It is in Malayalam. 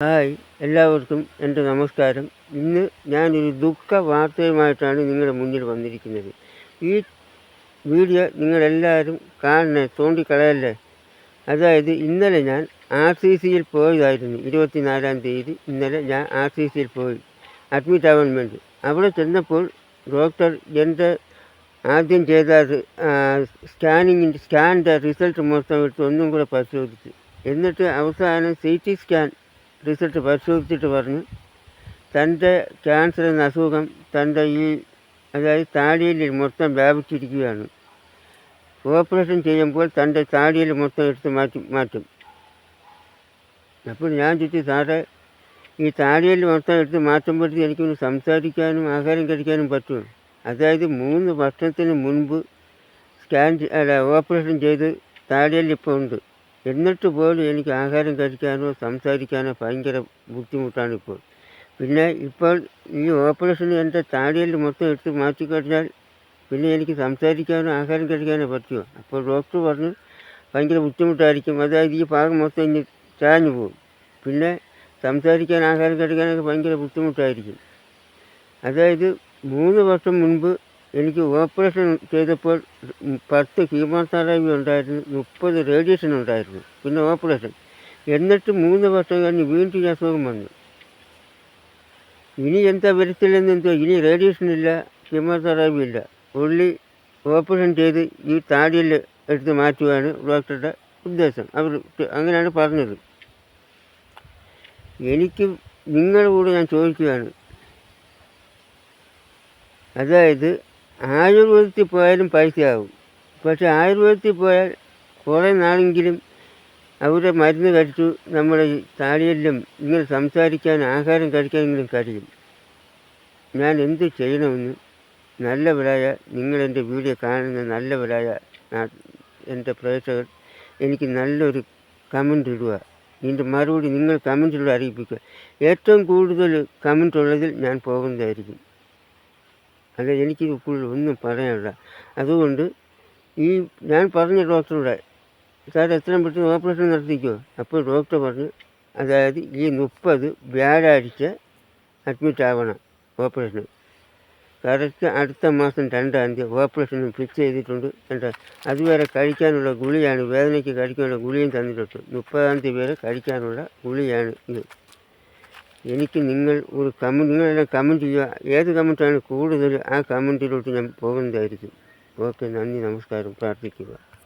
ഹായ്, എല്ലാവർക്കും എൻ്റെ നമസ്കാരം. ഇന്ന് ഞാനൊരു ദുഃഖ വാർത്തയുമായിട്ടാണ് നിങ്ങളുടെ മുന്നിൽ വന്നിരിക്കുന്നത്. ഈ വീഡിയോ നിങ്ങളെല്ലാവരും തോണ്ടിക്കളയല്ലേ. അതായത് ഇന്നലെ ഞാൻ RCCയിൽ പോയതായിരുന്നു. 24-ാം തീയതി ഇന്നലെ ഞാൻ RCCയിൽ പോയി അഡ്മിറ്റ് ആവാൻ വേണ്ടി. അവിടെ ചെന്നപ്പോൾ ഡോക്ടർ എൻ്റെ ആദ്യം ചെയ്ത സ്കാനിൻ്റെ റിസൾട്ട് മൊത്തം എടുത്ത് ഒന്നും കൂടെ പരിശോധിച്ചു. എന്നിട്ട് അവസാനം CT സ്കാൻ റിസൾട്ട് പരിശോധിച്ചിട്ട് പറഞ്ഞു തൻ്റെ ക്യാൻസർ എന്ന അസുഖം തൻ്റെ അതായത് താടിയിൽ മൊത്തം വ്യാപിച്ചിരിക്കുകയാണ്. ഓപ്പറേഷൻ ചെയ്യുമ്പോൾ തൻ്റെ താടിയിൽ മൊത്തം എടുത്ത് മാറ്റും. അപ്പോൾ ഞാൻ ചോദിച്ചു, സാറേ, ഈ താടിയിൽ മൊത്തം എടുത്ത് മാറ്റുമ്പോഴത്തേക്ക് എനിക്കൊന്ന് സംസാരിക്കാനും ആഹാരം കഴിക്കാനും പറ്റുമോ? അതായത് 3 വർഷത്തിന് മുൻപ് ഓപ്പറേഷൻ ചെയ്ത് താടിയിൽ ഇപ്പോൾ ഉണ്ട്. എന്നിട്ട് പോലും എനിക്ക് ആഹാരം കഴിക്കാനോ സംസാരിക്കാനോ ഭയങ്കര ബുദ്ധിമുട്ടാണിപ്പോൾ. പിന്നെ ഇപ്പോൾ ഈ ഓപ്പറേഷൻ എൻ്റെ താടിയിൽ മൊത്തം എടുത്ത് മാറ്റിക്കഴിഞ്ഞാൽ പിന്നെ എനിക്ക് സംസാരിക്കാനോ ആഹാരം കഴിക്കാനോ പറ്റുമോ? അപ്പോൾ ഡോക്ടർ പറഞ്ഞു ഭയങ്കര ബുദ്ധിമുട്ടായിരിക്കും. അതായത് ഈ ഭാഗം മൊത്തം ഇനി ചാഞ്ഞു പോകും. പിന്നെ സംസാരിക്കാൻ ആഹാരം കഴിക്കാനൊക്കെ ഭയങ്കര ബുദ്ധിമുട്ടായിരിക്കും. അതായത് 3 വർഷം മുൻപ് എനിക്ക് ഓപ്പറേഷൻ ചെയ്തപ്പോൾ 10 കീമോതെറാപ്പി ഉണ്ടായിരുന്നു, 30 റേഡിയേഷൻ ഉണ്ടായിരുന്നു, പിന്നെ ഓപ്പറേഷൻ. എന്നിട്ട് 3 വർഷം കഴിഞ്ഞ് വീണ്ടും ഈ അസുഖം വന്നു. ഇനി എന്താ വരത്തില്ലെന്നെന്തോ, ഇനി റേഡിയേഷൻ ഇല്ല, കീമോതെറാപ്പി ഇല്ല, ഉള്ളി ഓപ്പറേഷൻ ചെയ്ത് ഈ താടിയിൽ എടുത്ത് മാറ്റുകയാണ് ഡോക്ടറുടെ ഉദ്ദേശം. അവർ അങ്ങനെയാണ് പറഞ്ഞത്. എനിക്ക് നിങ്ങളുടെ കൂടെ ഞാൻ ചോദിക്കുകയാണ്, അതായത് ആയുർവേദത്തിൽ പോയാലും പൈസയാകും. പക്ഷേ ആയുർവേദത്തിൽ പോയാൽ കുറേ നാളെങ്കിലും അവരുടെ മരുന്ന് കഴിച്ചു നമ്മുടെ താടിയെല്ലാം ഇങ്ങനെ സംസാരിക്കാൻ ആഹാരം കഴിക്കാനെങ്കിലും കഴിയും. ഞാൻ എന്ത് ചെയ്യണമെന്ന് നല്ലവരായ നിങ്ങളെൻ്റെ വീഡിയോ കാണുന്ന നല്ലവരായ എൻ്റെ പ്രേക്ഷകർ എനിക്ക് നല്ലൊരു കമൻ്റ് ഇടുക. ഇതിൻ്റെ മറുപടി നിങ്ങൾ കമൻറ്റിലൂടെ അറിയിപ്പിക്കുക. ഏറ്റവും കൂടുതൽ കമൻ്റ് ഉള്ളതിൽ ഞാൻ പോകുന്നതായിരിക്കും. അല്ല, എനിക്ക് കൂടുതൽ ഒന്നും പറയാനില്ല. അതുകൊണ്ട് ഞാൻ പറഞ്ഞ ഡോക്ടറുടെ, സാർ എത്രയും പെട്ടെന്ന് ഓപ്പറേഷൻ നടത്തിക്കോ. അപ്പോൾ ഡോക്ടർ പറഞ്ഞു, അതായത് ഈ 30 വ്യാഴാഴ്ച അഡ്മിറ്റ് ആവണം ഓപ്പറേഷന്. കറക്റ്റ് അടുത്ത മാസം 2-ാം തീയതി ഓപ്പറേഷനും ഫിക്സ് ചെയ്തിട്ടുണ്ട്. അതുവരെ കഴിക്കാനുള്ള ഗുളിയാണ്, വേദനയ്ക്ക് കഴിക്കാനുള്ള ഗുളിയും തന്നിട്ടുണ്ട്. 30-ാം തീയതി വരെ കഴിക്കാനുള്ള ഗുളിയാണ് ഇത്. എനിക്ക് നിങ്ങളെല്ലാം കമൻറ്റ് ചെയ്യുക. ഏത് കമൻറ്റാണ് കൂടുതൽ ആ കമൻറ്റിലോട്ട് ഞാൻ പോകുന്നതായിരിക്കും. ഓക്കെ, നന്ദി, നമസ്കാരം, പ്രാർത്ഥിക്കുക.